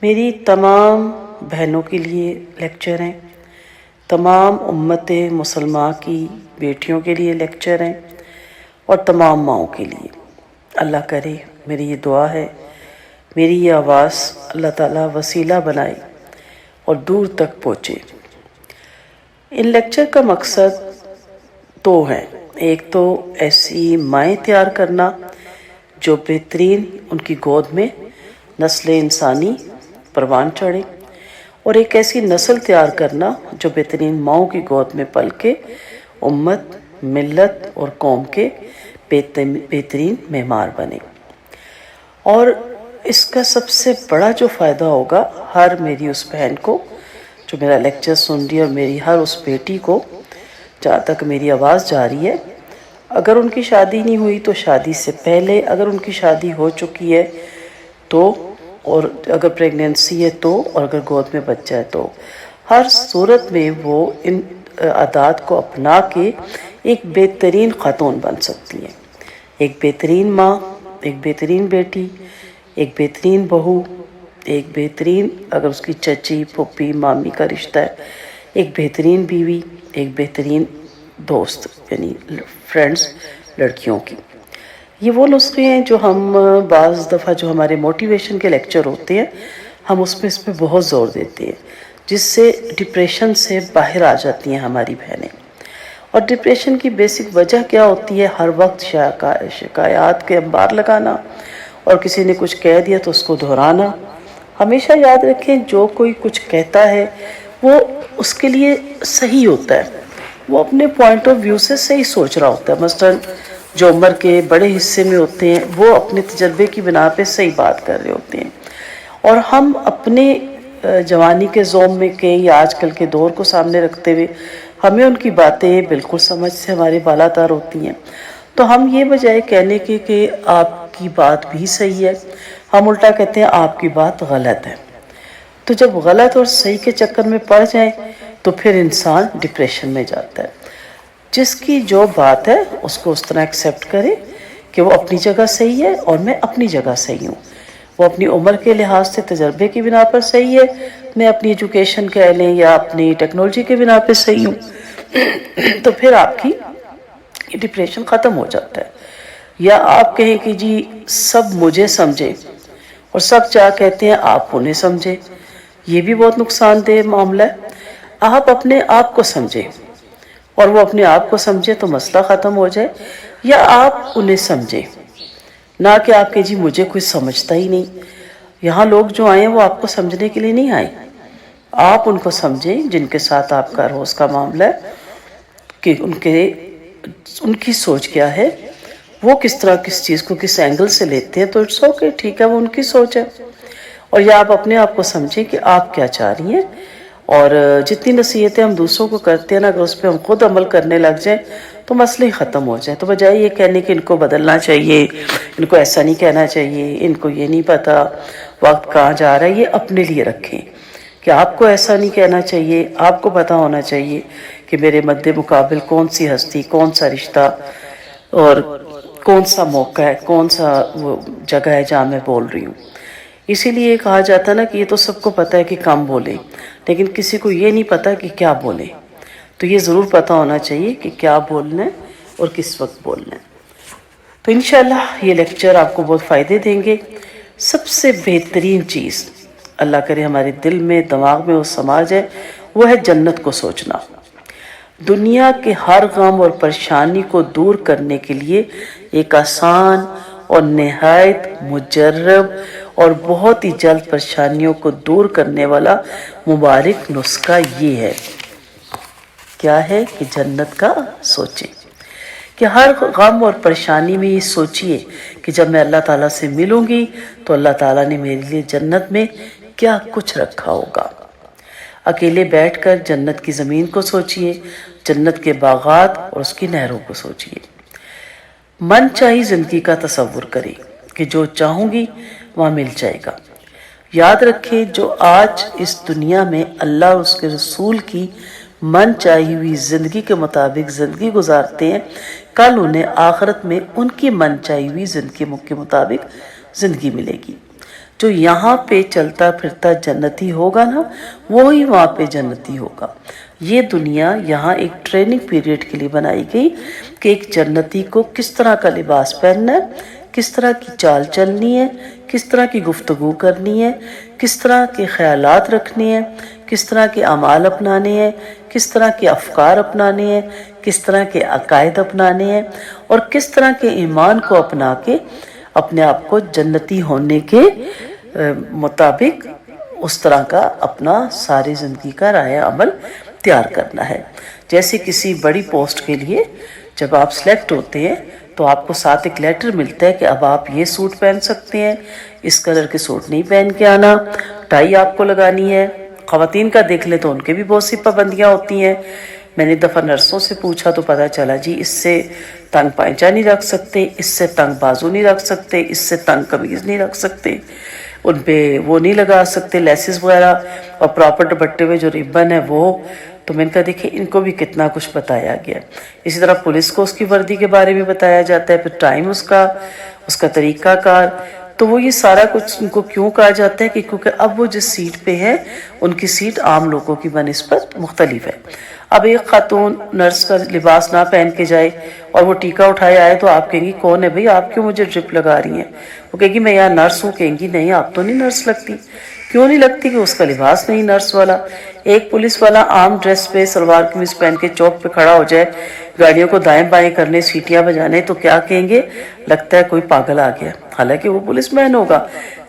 میری تمام بہنوں کے لیے لیکچر ہیں، تمام امت مسلمہ کی بیٹیوں کے لیے لیکچر ہیں، اور تمام ماؤں کے لیے۔ اللہ کرے، میری یہ دعا ہے، میری یہ آواز اللہ تعالیٰ وسیلہ بنائے اور دور تک پہنچے۔ ان لیکچر کا مقصد دو ہیں۔ ایک تو ایسی مائیں تیار کرنا جو بہترین ان کی گود میں نسل انسانی پروان چڑھے، اور ایک ایسی نسل تیار کرنا جو بہترین ماؤں کی گود میں پل کے امت، ملت اور قوم کے بہترین معمار بنے۔ اور اس کا سب سے بڑا جو فائدہ ہوگا ہر میری اس بہن کو جو میرا لیکچر سن رہی ہے، اور میری ہر اس بیٹی کو جہاں تک میری آواز جا رہی ہے، اگر ان کی شادی نہیں ہوئی تو شادی سے پہلے، اگر ان کی شادی ہو چکی ہے تو، اور اگر پریگنینسی ہے تو، اور اگر گود میں بچہ ہے تو، ہر صورت میں وہ ان عادات کو اپنا کے ایک بہترین خاتون بن سکتی ہیں، ایک بہترین ماں، ایک بہترین بیٹی، ایک بہترین بہو، ایک بہترین اگر اس کی چچی، پھوپھی، مامی کا رشتہ ہے، ایک بہترین بیوی، ایک بہترین دوست، یعنی فرینڈز لڑکیوں کی۔ یہ وہ نسخے ہیں جو ہم بعض دفعہ جو ہمارے موٹیویشن کے لیکچر ہوتے ہیں، ہم اس پہ بہت زور دیتے ہیں، جس سے ڈپریشن سے باہر آ جاتی ہیں ہماری بہنیں۔ اور ڈپریشن کی بیسک وجہ کیا ہوتی ہے؟ ہر وقت شکایات کے انبار لگانا، اور کسی نے کچھ کہہ دیا تو اس کو دہرانا۔ ہمیشہ یاد رکھیں، جو کوئی کچھ کہتا ہے وہ اس کے لیے صحیح ہوتا ہے، وہ اپنے پوائنٹ آف ویو سے صحیح سوچ رہا ہوتا ہے۔ مثلاً جو عمر کے بڑے حصے میں ہوتے ہیں وہ اپنے تجربے کی بنا پہ صحیح بات کر رہے ہوتے ہیں، اور ہم اپنے جوانی کے زوم میں کے یا آج کل کے دور کو سامنے رکھتے ہوئے ہمیں ان کی باتیں بالکل سمجھ سے ہمارے بالاتر ہوتی ہیں، تو ہم یہ بجائے کہنے کے کہ آپ کی بات بھی صحیح ہے، ہم الٹا کہتے ہیں آپ کی بات غلط ہے۔ تو جب غلط اور صحیح کے چکر میں پڑ جائیں تو پھر انسان ڈپریشن میں جاتا ہے۔ جس کی جو بات ہے اس کو اس طرح ایکسیپٹ کرے کہ وہ اپنی جگہ صحیح ہے اور میں اپنی جگہ صحیح ہوں، وہ اپنی عمر کے لحاظ سے تجربے کی بنا پر صحیح ہے، میں اپنی ایجوکیشن کہہ لیں یا اپنی ٹیکنالوجی کے بنا پہ صحیح ہوں، تو پھر آپ کی ڈپریشن ختم ہو جاتا ہے۔ یا آپ کہیں کہ جی سب مجھے سمجھے اور سب چاہ کہتے ہیں آپ انہیں سمجھے، یہ بھی بہت نقصان دہ معاملہ ہے۔ آپ اپنے آپ کو سمجھیں اور وہ اپنے آپ کو سمجھے تو مسئلہ ختم ہو جائے، یا آپ انہیں سمجھیں، نہ کہ آپ کہ جی مجھے کوئی سمجھتا ہی نہیں۔ یہاں لوگ جو آئے ہیں وہ آپ کو سمجھنے کے لیے نہیں آئے، آپ ان کو سمجھیں جن کے ساتھ آپ کا روز کا معاملہ ہے، کہ ان کی سوچ کیا ہے، وہ کس طرح کس چیز کو کس اینگل سے لیتے ہیں، تو اٹس اوکے، ٹھیک ہے، وہ ان کی سوچ ہے۔ اور یا آپ اپنے آپ کو سمجھیں کہ آپ کیا چاہ رہی ہیں، اور جتنی نصیحتیں ہم دوسروں کو کرتے ہیں نا، اگر اس پہ ہم خود عمل کرنے لگ جائیں تو مسئلے ہی ختم ہو جائیں۔ تو بجائے یہ کہنے کہ ان کو بدلنا چاہیے، ان کو ایسا نہیں کہنا چاہیے، ان کو یہ نہیں پتا وقت کہاں جا رہا ہے، یہ اپنے لیے رکھیں کہ آپ کو ایسا نہیں کہنا چاہیے، آپ کو پتہ ہونا چاہیے کہ میرے مد مقابل کون سی ہستی، کون سا رشتہ اور کون سا موقع ہے، کون سا وہ جگہ ہے جہاں میں بول رہی ہوں۔ اسی لیے کہا جاتا ہے نا کہ یہ تو سب کو پتہ ہے کہ کم بولیں، لیکن کسی کو یہ نہیں پتا کہ کیا بولیں۔ تو یہ ضرور پتہ ہونا چاہیے کہ کیا بولنا ہے اور کس وقت بولنا ہے۔ تو انشاءاللہ یہ لیکچر آپ کو بہت فائدے دیں گے۔ سب سے بہترین چیز اللہ کرے ہمارے دل میں، دماغ میں وہ سما جائے، وہ ہے جنت کو سوچنا۔ دنیا کے ہر غم اور پریشانی کو دور کرنے کے لیے ایک آسان اور نہایت مجرب اور بہت ہی جلد پریشانیوں کو دور کرنے والا مبارک نسخہ یہ ہے۔ کیا ہے؟ کہ جنت کا سوچیں، کہ ہر غم اور پریشانی میں یہ سوچئے کہ جب میں اللہ تعالیٰ سے ملوں گی تو اللہ تعالیٰ نے میرے لیے جنت میں کیا کچھ رکھا ہوگا۔ اکیلے بیٹھ کر جنت کی زمین کو سوچئے، جنت کے باغات اور اس کی نہروں کو سوچئے۔ من چاہی زندگی کا تصور کریں کہ جو چاہوں گی وہاں مل جائے گا۔ یاد رکھیں، جو آج اس دنیا میں اللہ اور اس کے رسول کی من چاہی ہوئی زندگی کے مطابق زندگی گزارتے ہیں، کل انہیں آخرت میں ان کی من چاہی ہوئی زندگی کے مطابق زندگی ملے گی۔ جو यहाँ पे चलता फिरता जन्नती होगा ना, वो ही वहाँ पे जन्नती होगा। ये दुनिया यहाँ एक ट्रेनिंग पीरियड के लिए बनाई गई कि एक जन्नती को किस तरह का लिबास पहनना है, किस तरह की चाल चलनी है, किस तरह की गुफ्तगू करनी है, किस तरह के ख्यालात रखने हैं, किस तरह के अमाल अपनाने हैं, किस तरह के अफकार अपनाने हैं, किस तरह के अकायद अपनाने हैं, और किस तरह के ईमान को अपना के अपने आप को जन्नती होने के मुताबिक उस तरह का अपना सारी ज़िंदगी का राय अमल तैयार करना है। जैसे किसी बड़ी पोस्ट के लिए जब आप सिलेक्ट होते हैं तो आपको साथ एक लेटर मिलता है कि अब आप ये सूट पहन सकते हैं, इस कलर के सूट नहीं पहन के आना, टाई आपको लगानी है। ख़वातीन का देख ले तो उनके भी बहुत सी पाबंदियाँ होती हैं। मैंने दफ़ा नर्सों से पूछा तो पता चला जी इससे तंग पायचा नहीं रख सकते, इससे तंग बाजू नहीं रख सकते, इससे तंग कमीज़ नहीं रख सकते, उन पे वो नहीं लगा सकते लेसेस वगैरह, और प्रॉपर दुपट्टे में जो रिबन है वो। तो मैंने कहा देखिए इनको भी कितना कुछ बताया गया। इसी तरह पुलिस को उसकी वर्दी के बारे में बताया जाता है, फिर टाइम उसका तरीक़ाकार। तो वो ये सारा कुछ उनको क्यों कहा जाता है कि क्योंकि अब वो जिस सीट पे है उनकी सीट आम लोगों की बनिस्बत मुख्तलिफ है। अब एक खातून नर्स का लिबास ना पहन के जाए और वो टीका उठाए आए तो आप कहेंगी कौन है भाई, आप क्यों मुझे ड्रिप लगा रही हैं? वो कहेगी मैं यहाँ नर्स हूँ। कहेंगी नहीं आप तो नहीं नर्स लगती। क्यों नहीं लगती? कि उसका लिबास नहीं नर्स वाला। एक पुलिस वाला आम ड्रेस पे सलवार कमीज पहन के चौक पे खड़ा हो जाए, गाड़ियों को दाएं बाएं करने, सीटियां बजाने, तो क्या कहेंगे? लगता है कोई पागल आ गया। हालांकि वो पुलिसमैन होगा।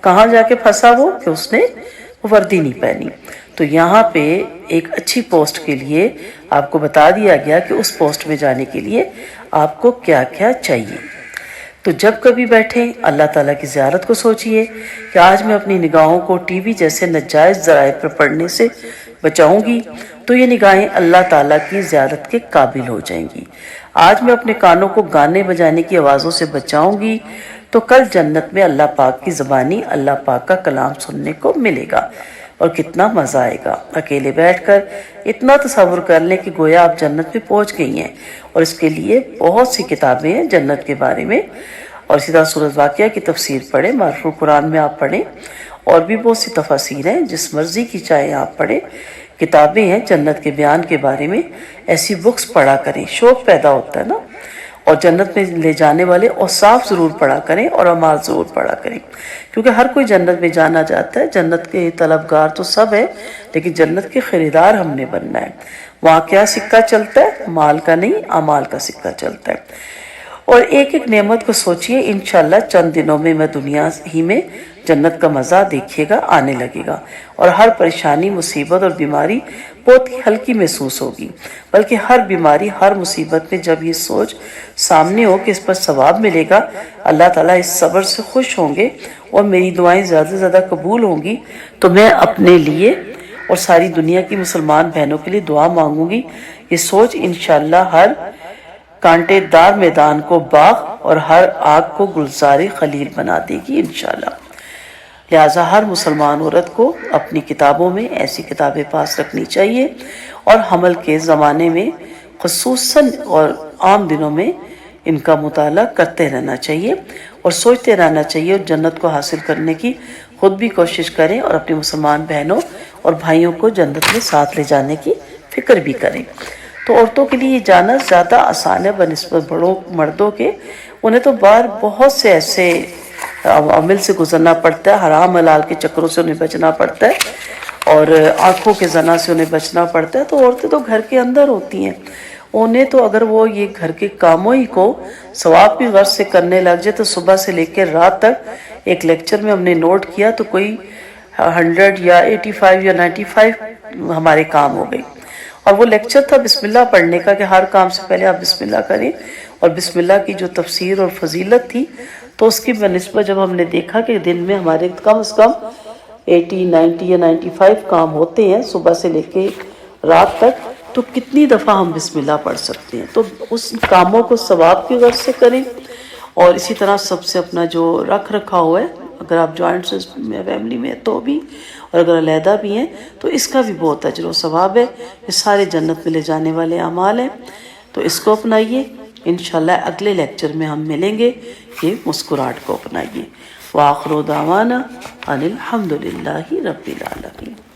कहाँ जाके फंसा वो? कि उसने वो वर्दी नहीं पहनी। तो यहाँ पे एक अच्छी पोस्ट के लिए आपको बता दिया गया कि उस पोस्ट में जाने के लिए आपको क्या क्या चाहिए। तो जब कभी बैठे अल्लाह ताला की ज़ियारत को सोचिए कि आज मैं अपनी निगाहों को टीवी जैसे नाजायज़ ज़राए पर पढ़ने से बचाऊंगी तो ये निगाहें अल्लाह ताला की ज़ियारत के काबिल हो जाएंगी। आज मैं अपने कानों को गाने बजाने की आवाज़ों से बचाऊंगी तो कल जन्नत में अल्लाह पाक की ज़बानी अल्लाह पाक का कलाम सुनने को मिलेगा और कितना मज़ा आएगा। अकेले बैठकर इतना तसव्वुर कर लें कि गोया आप जन्नत में पहुंच गई हैं। और इसके लिए बहुत सी किताबें हैं जन्नत के बारे में। और इसी तरह सूरत वाक़िया की तफसीर पढ़ें, मारुफ़ुल कुरान में आप पढ़ें, और भी बहुत सी तफसीर हैं जिस मर्ज़ी की चाहे आप पढ़ें। किताबें हैं जन्नत के बयान के बारे में, ऐसी बुक्स पढ़ा करें, शौक़ पैदा होता है ना। और जन्नत में ले जाने वाले औसाफ ज़रूर पढ़ा करें और अमाल ज़रूर पढ़ा करें, क्योंकि हर कोई जन्नत में जाना चाहता है। जन्नत के तलबगार तो सब है, लेकिन जन्नत के ख़रीदार हमने बनना है। वहाँ क्या सिक्का चलता है? माल का नहीं, अमाल का सिक्का चलता है। और एक एक नेमत को सोचिए, इंशाल्लाह चंद दिनों में मैं दुनिया ही में जन्नत का मज़ा देखिएगा आने लगेगा और हर परेशानी, मुसीबत और बीमारी बहुत ही हल्की महसूस होगी। बल्कि हर बीमारी, हर मुसीबत में जब ये सोच सामने हो कि इस पर सवाब मिलेगा, अल्लाह ताला इस सब्र से खुश होंगे और मेरी दुआएं ज़्यादा से ज़्यादा कबूल होंगी, तो मैं अपने लिए और सारी दुनिया की मुसलमान बहनों के लिए दुआ मांगूंगी। ये सोच इंशाअल्लाह हर कांटेदार मैदान को बाग और हर आग को गुलज़ारे खलील बना देगी इंशाअल्लाह। लिहाजा हर मुसलमान औरत को अपनी किताबों में ऐसी किताबें पास रखनी चाहिए और हमल के ज़माने में ख़ुसूसन और आम दिनों में इनका मुताला करते रहना चाहिए और सोचते रहना चाहिए और जन्नत को हासिल करने की खुद भी कोशिश करें और अपने मुसलमान बहनों और भाइयों को जन्नत में साथ ले जाने की फ़िक्र भी करें। तो औरतों के लिए जाना ज़्यादा आसान है बनिस्बत बड़ों मर्दों के। उन्हें तो बाहर बहुत से ऐसे अमल से गुजरना पड़ता है, हराम हलाल के चक्रों से उन्हें बचना पड़ता है और आँखों के जना से उन्हें बचना पड़ता है। तो औरतें तो घर के अंदर होती हैं, उन्हें तो अगर वो ये घर के कामों ही को सवाब की गर्ज से करने लग जाए तो सुबह से लेकर रात तक एक लेक्चर में हमने नोट किया तो कोई 100 या 85 या 95 हमारे काम हो गए। और वो लेक्चर था बिस्मिल्लाह पढ़ने का कि हर काम से पहले आप बिस्मिल्लाह करें और बिस्मिल्लाह की जो तफसीर और फजीलत थी तो उसकी बनिस्बत जब हमने देखा कि दिन में हमारे कम से कम 80, 90 या 95 काम होते हैं सुबह से लेके रात तक, तो कितनी दफ़ा हम बिस्मिल्लाह पढ़ सकते हैं। तो उस कामों को सवाब की गर्ज से करें और इसी तरह सबसे अपना जो रख रखा हुआ है, अगर आप जॉइंट फैमिली में तो भी और अगर अलहदा भी हैं तो इसका भी बहुत अजर व सवाब है। ये सारे जन्नत में ले जाने वाले अमाल हैं, तो इसको अपनाइए। इंशाल्लाह अगले लेक्चर में हम मिलेंगे। ये मुस्कुराहट को अपनाइए। وآخر دعوانا ان الحمد للہ رب العالمین۔